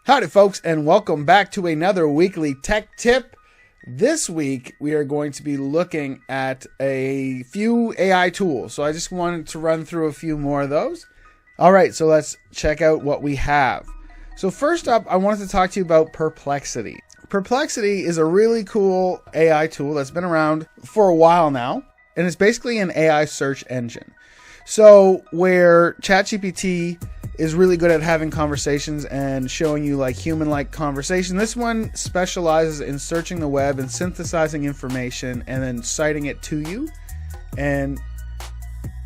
Howdy folks, and welcome back to another weekly tech tip. This week we are going to be looking at a few AI tools. So I just wanted to run through a few more of those. All right, so let's check out what we have. So first up, I wanted to talk to you about Perplexity. Perplexity is a really cool AI tool that's been around for a while now, and it's basically an AI search engine. So where ChatGPT is really good at having conversations and showing you like human-like conversation, this one specializes in searching the web and synthesizing information and then citing it to you and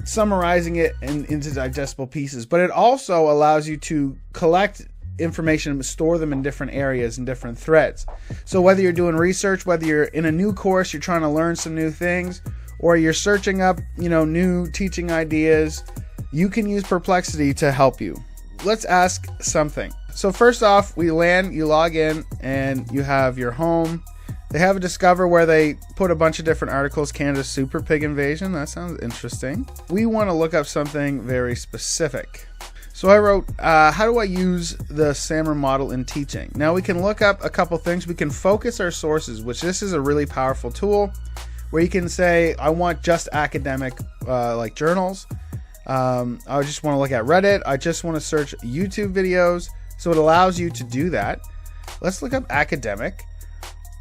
summarizing it into digestible pieces. But it also allows you to collect information and store them in different areas and different threads. So whether you're doing research, whether you're in a new course, you're trying to learn some new things, or you're searching up, new teaching ideas, you can use Perplexity to help you. Let's ask something. So first off, you log in, and you have your home. They have a Discover where they put a bunch of different articles. Canada's super pig invasion. That sounds interesting. We want to look up something very specific. So I wrote, how do I use the SAMR model in teaching? Now we can look up a couple things. We can focus our sources, which this is a really powerful tool where you can say, I want just academic like journals. I just want to look at Reddit. I just want to search YouTube videos. So it allows you to do that. Let's look up academic.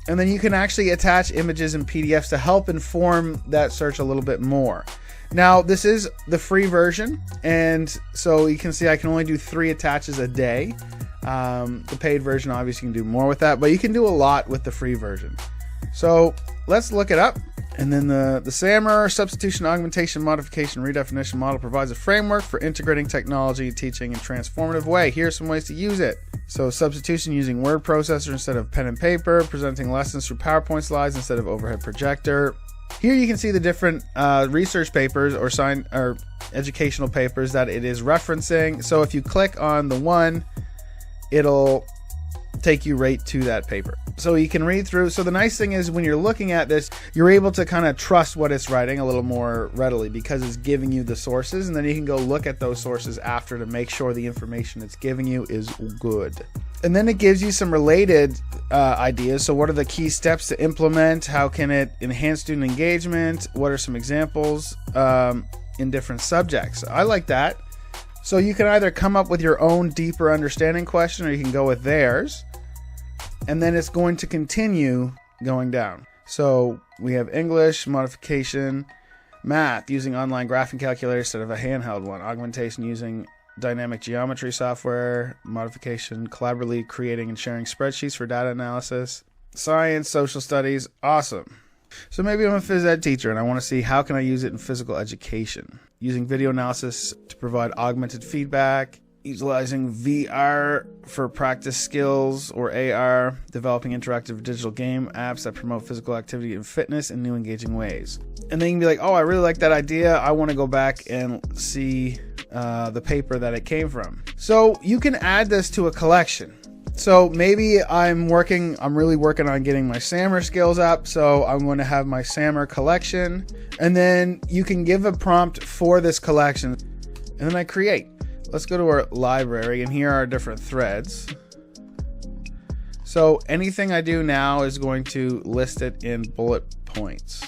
And then you can actually attach images and PDFs to help inform that search a little bit more. Now, this is the free version. And so you can see I can only do 3 attaches a day. The paid version, obviously, you can do more with that. But you can do a lot with the free version. So let's look it up. And then the SAMR, Substitution, Augmentation, Modification, Redefinition model provides a framework for integrating technology, teaching in a transformative way. Here's some ways to use it. So substitution using word processor instead of pen and paper, presenting lessons through PowerPoint slides instead of overhead projector. Here you can see the different research papers or educational papers that it is referencing. So if you click on the one, it'll take you right to that paper. So you can read through. So the nice thing is when you're looking at this, you're able to kind of trust what it's writing a little more readily because it's giving you the sources, and then you can go look at those sources after to make sure the information it's giving you is good. And then it gives you some related ideas. So what are the key steps to implement? How can it enhance student engagement? What are some examples in different subjects? I like that. So you can either come up with your own deeper understanding question, or you can go with theirs. And then it's going to continue going down. So we have English, modification, math using online graphing calculator instead of a handheld one, augmentation using dynamic geometry software, modification, collaboratively creating and sharing spreadsheets for data analysis, science, social studies, awesome. So maybe I'm a phys ed teacher and I want to see how can I use it in physical education. Using video analysis to provide augmented feedback, utilizing VR for practice skills or AR, developing interactive digital game apps that promote physical activity and fitness in new engaging ways. And then you can be like, oh, I really like that idea. I want to go back and see the paper that it came from. So you can add this to a collection. So maybe I'm really working on getting my SAMR skills up. So I'm going to have my SAMR collection, and then you can give a prompt for this collection, and then I create. Let's go to our library, and here are different threads. So anything I do now is going to list it in bullet points.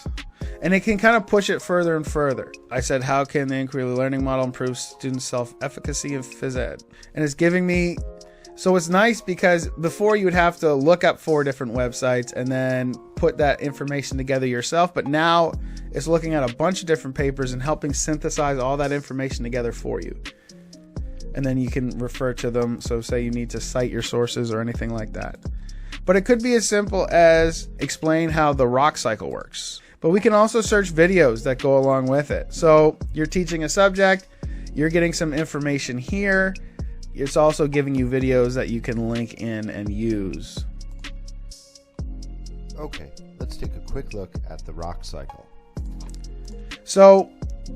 And it can kind of push it further and further. I said, how can the inquiry learning model improve student self-efficacy in phys ed? And it's giving me, so it's nice because before you would have to look up 4 different websites and then put that information together yourself. But now it's looking at a bunch of different papers and helping synthesize all that information together for you. And then you can refer to them. So say you need to cite your sources or anything like that. But it could be as simple as explain how the rock cycle works. But we can also search videos that go along with it. So you're teaching a subject, you're getting some information here. It's also giving you videos that you can link in and use. Okay, let's take a quick look at the rock cycle. So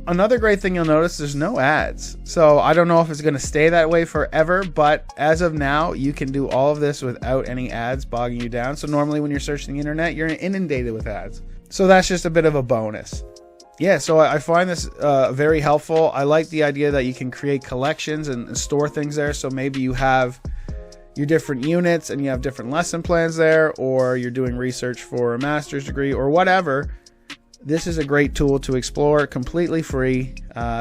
another great thing you'll notice, there's no ads. So I don't know if it's going to stay that way forever, but as of now, you can do all of this without any ads bogging you down. So normally when you're searching the internet, you're inundated with ads. So that's just a bit of a bonus. Yeah, so I find this very helpful. I like the idea that you can create collections and store things there. So maybe you have, your different units and you have different lesson plans there, or you're doing research for a master's degree or whatever, this is a great tool to explore, completely free.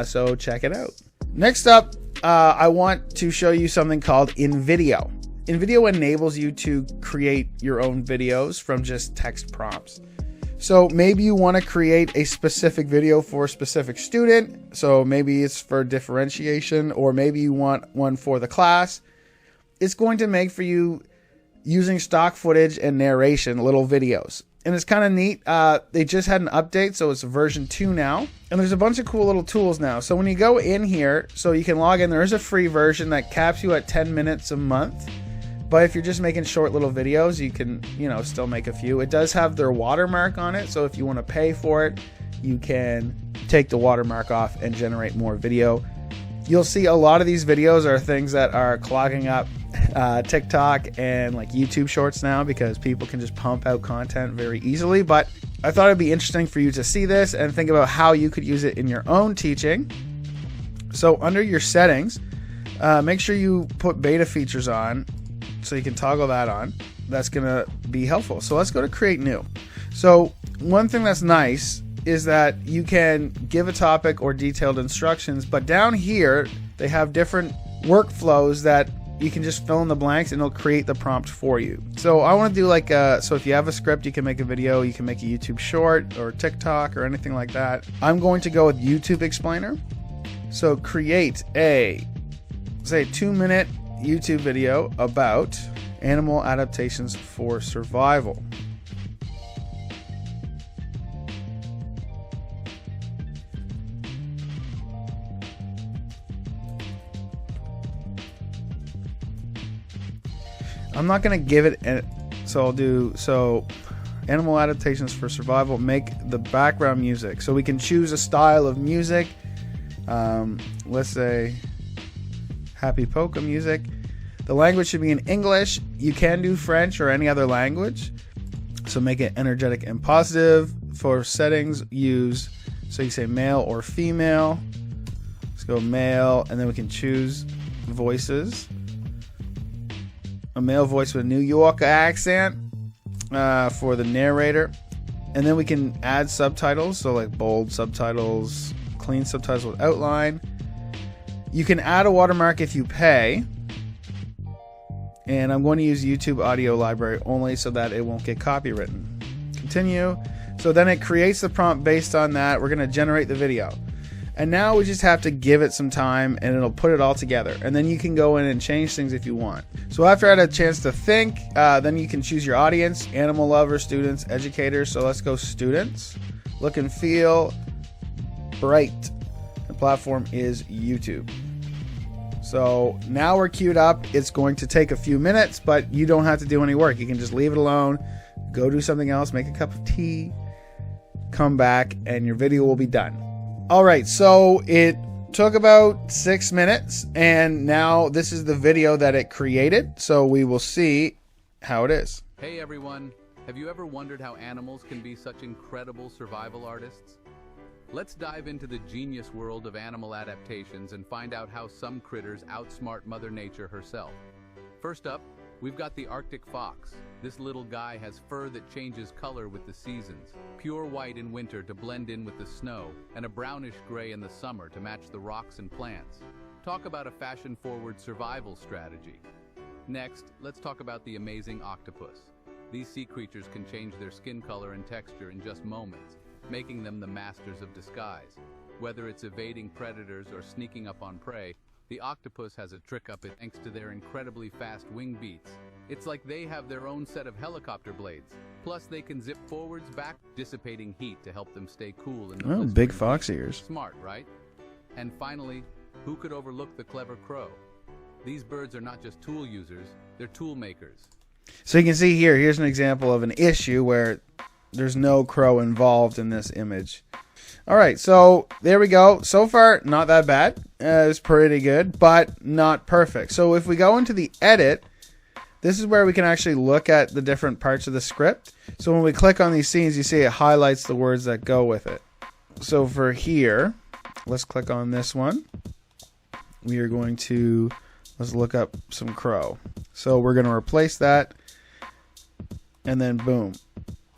So check it out. Next up, I want to show you something called InVideo. InVideo enables you to create your own videos from just text prompts. So maybe you want to create a specific video for a specific student. So maybe it's for differentiation, or maybe you want one for the class. It's going to make for you, using stock footage and narration, little videos. And it's kind of neat. They just had an update, so it's version 2 now. And there's a bunch of cool little tools now. So when you go in here, so you can log in, there is a free version that caps you at 10 minutes a month. But if you're just making short little videos, you can, still make a few. It does have their watermark on it, so if you want to pay for it, you can take the watermark off and generate more video. You'll see a lot of these videos are things that are clogging up TikTok and like YouTube Shorts now, because people can just pump out content very easily. But I thought it'd be interesting for you to see this and think about how you could use it in your own teaching. So under your settings, make sure you put beta features on, so you can toggle that on. That's gonna be helpful. So let's go to create new. So one thing that's nice is that you can give a topic or detailed instructions, but down here they have different workflows that you can just fill in the blanks and it'll create the prompt for you. So I want to do like so if you have a script, you can make a video, you can make a YouTube short or TikTok or anything like that. I'm going to go with YouTube Explainer. So create a, say, 2-minute YouTube video about animal adaptations for survival. I'm not going to give it, so I'll do, animal adaptations for survival, make the background music. So we can choose a style of music. Let's say happy polka music. The language should be in English. You can do French or any other language. So make it energetic and positive. For settings, use, so you say male or female. Let's go male, and then we can choose voices. A male voice with a New York accent for the narrator. And then we can add subtitles, so like bold subtitles, clean subtitles with outline. You can add a watermark if you pay. And I'm going to use YouTube Audio Library only so that it won't get copywritten. Continue. So then it creates the prompt based on that. We're going to generate the video. And now we just have to give it some time and it'll put it all together. And then you can go in and change things if you want. So after I had a chance to think, then you can choose your audience: animal lovers, students, educators. So let's go students. Look and feel bright. The platform is YouTube. So now we're queued up. It's going to take a few minutes, but you don't have to do any work. You can just leave it alone, go do something else, make a cup of tea, come back, and your video will be done. All right, so it took about 6 minutes, and now this is the video that it created. So we will see how it is. Hey everyone, have you ever wondered how animals can be such incredible survival artists? Let's dive into the genius world of animal adaptations and find out how some critters outsmart Mother Nature herself. First up, we've got the Arctic fox. This little guy has fur that changes color with the seasons. Pure white in winter to blend in with the snow, and a brownish gray in the summer to match the rocks and plants. Talk about a fashion-forward survival strategy. Next, let's talk about the amazing octopus. These sea creatures can change their skin color and texture in just moments, making them the masters of disguise. Whether it's evading predators or sneaking up on prey, the octopus has a trick up it thanks to their incredibly fast wing beats. It's like they have their own set of helicopter blades. Plus, they can zip forwards, back, dissipating heat to help them stay cool in the Oh, big fox ears. Smart, right? And finally, who could overlook the clever crow? These birds are not just tool users, they're tool makers. So you can see here, here's an example of an issue where there's no crow involved in this image. All right, so there we go. So far, not that bad. It's pretty good, but not perfect. So if we go into the edit, this is where we can actually look at the different parts of the script. So when we click on these scenes, you see it highlights the words that go with it. So for here, let's click on this one. We are going to, let's look up some crow. So we're going to replace that. And then boom.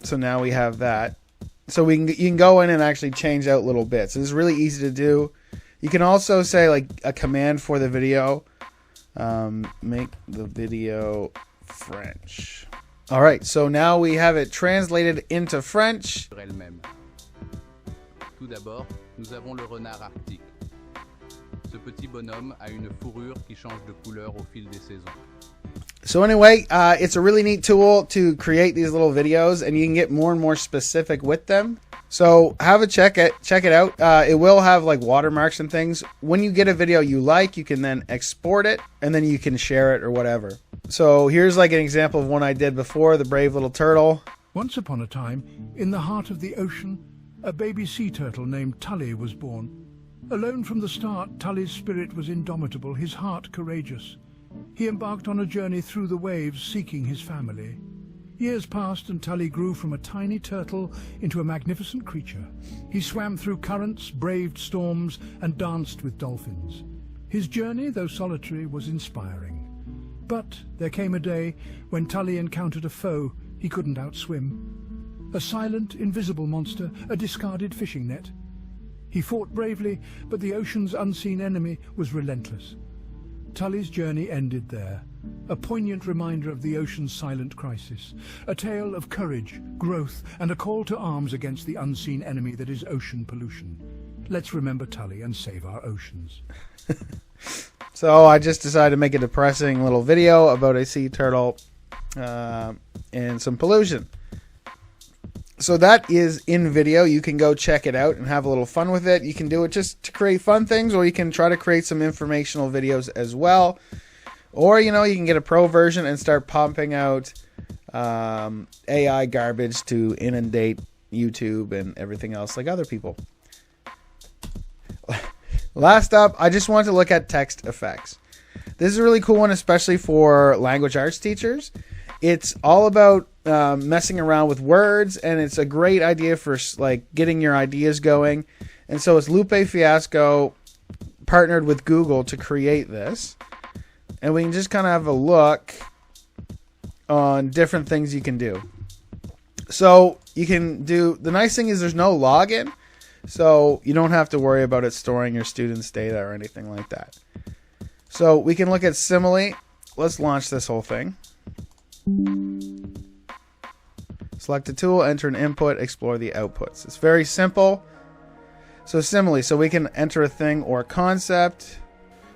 So now we have that. So you can go in and actually change out little bits. It's really easy to do. You can also say like a command for the video. Make the video French. All right, so now we have it translated into French. Tout d'abord, nous avons le renard arctique. Ce petit bonhomme a une fourrure qui change de couleur au fil des saisons. So anyway, it's a really neat tool to create these little videos, and you can get more and more specific with them. So have a check it out. It will have like watermarks and things. When you get a video you like, you can then export it, and then you can share it or whatever. So here's like an example of one I did before, the brave little turtle. Once upon a time, in the heart of the ocean, a baby sea turtle named Tully was born. Alone from the start, Tully's spirit was indomitable, his heart courageous. He embarked on a journey through the waves, seeking his family. Years passed and Tully grew from a tiny turtle into a magnificent creature. He swam through currents, braved storms, and danced with dolphins. His journey, though solitary, was inspiring. But there came a day when Tully encountered a foe he couldn't outswim. A silent, invisible monster, a discarded fishing net. He fought bravely, but the ocean's unseen enemy was relentless. Tully's journey ended there, a poignant reminder of the ocean's silent crisis, a tale of courage, growth, and a call to arms against the unseen enemy that is ocean pollution. Let's remember Tully and save our oceans. So I just decided to make a depressing little video about a sea turtle and some pollution. So that is in video. You can go check it out and have a little fun with it. You can do it just to create fun things, or you can try to create some informational videos as well. Or, you can get a pro version and start pumping out AI garbage to inundate YouTube and everything else like other people. Last up, I just wanted to look at text effects. This is a really cool one, especially for language arts teachers. It's all about messing around with words, and it's a great idea for like getting your ideas going. And so it's Lupe Fiasco partnered with Google to create this. And we can just kind of have a look on different things you can do. So you can do, the nice thing is there's no login. So you don't have to worry about it storing your students' data or anything like that. So we can look at Simile. Let's launch this whole thing. Select a tool, enter an input, explore the outputs. It's very simple. So Simile, so we can enter a thing or concept.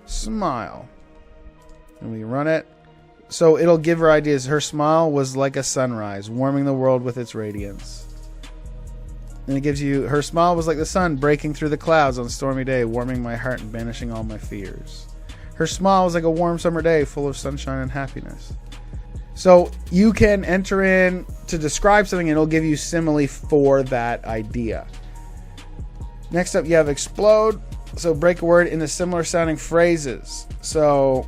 Smile. And we run it. So it'll give her ideas. Her smile was like a sunrise, warming the world with its radiance. And it gives you, her smile was like the sun breaking through the clouds on a stormy day, warming my heart and banishing all my fears. Her smile was like a warm summer day, full of sunshine and happiness. So you can enter in to describe something and it'll give you simile for that idea. Next up you have explode. So break a word into similar sounding phrases. So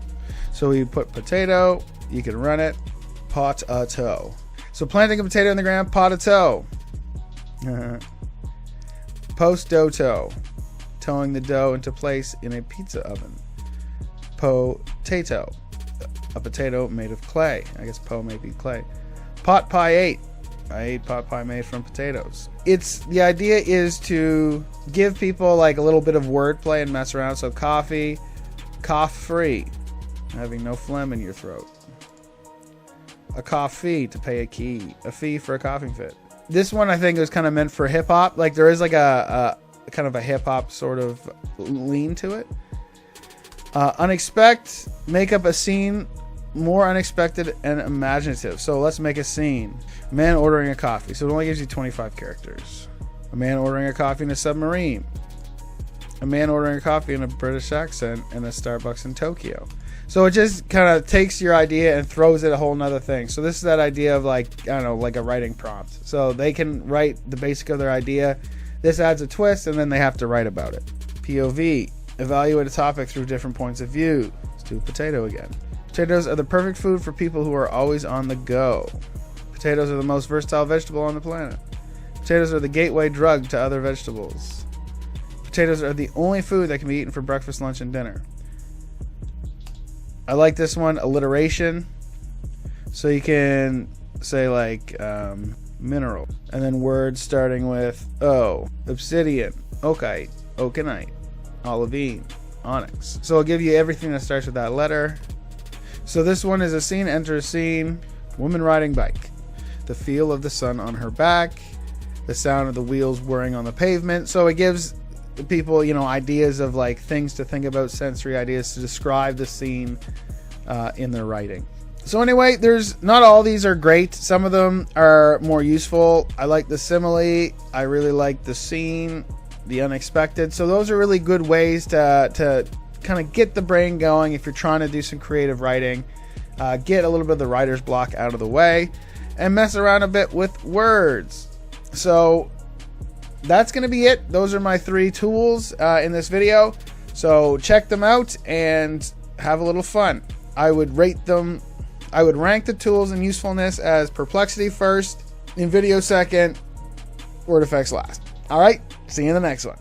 we put potato, you can run it, pot-a-toe. So planting a potato in the ground, pot-a-toe. Post-dough-toe, towing the dough into place in a pizza oven. Potato, a potato made of clay. I guess po may be clay. Pot pie ate. I ate pot pie made from potatoes. The idea is to give people like a little bit of wordplay and mess around. So coffee, cough free, having no phlegm in your throat. A coffee, to pay a fee for a coughing fit. This one I think was kind of meant for hip hop. Like there is like a kind of a hip hop sort of lean to it. Unexpect, make up a scene more unexpected and imaginative. So let's make a scene. A man ordering a coffee. So it only gives you 25 characters. A man ordering a coffee in a submarine. A man ordering a coffee in a British accent in a Starbucks in Tokyo. So it just kind of takes your idea and throws it a whole nother thing. So this is that idea of like, I don't know, like a writing prompt. So they can write the basic of their idea. This adds a twist and then they have to write about it. POV, evaluate a topic through different points of view. Let's do potato again. Potatoes are the perfect food for people who are always on the go. Potatoes are the most versatile vegetable on the planet. Potatoes are the gateway drug to other vegetables. Potatoes are the only food that can be eaten for breakfast, lunch, and dinner. I like this one, alliteration. So you can say like mineral, and then words starting with O, obsidian, oakite, oakenite, olivine, onyx. So it'll give you everything that starts with that letter. So this one is a scene, enter a scene, woman riding bike, the feel of the sun on her back, the sound of the wheels whirring on the pavement. So it gives people, you know, ideas of like things to think about, sensory ideas to describe the scene in their writing. So anyway, there's not all these are great. Some of them are more useful. I like the simile. I really like the scene, the unexpected. So those are really good ways to kind of get the brain going if you're trying to do some creative writing. Get a little bit of the writer's block out of the way and mess around a bit with words. So that's going to be it. Those are my 3 tools in this video. So check them out and have a little fun. I would rate them. I would rank the tools in usefulness as Perplexity first, in video second, Word Effects last. All right, see you in the next one.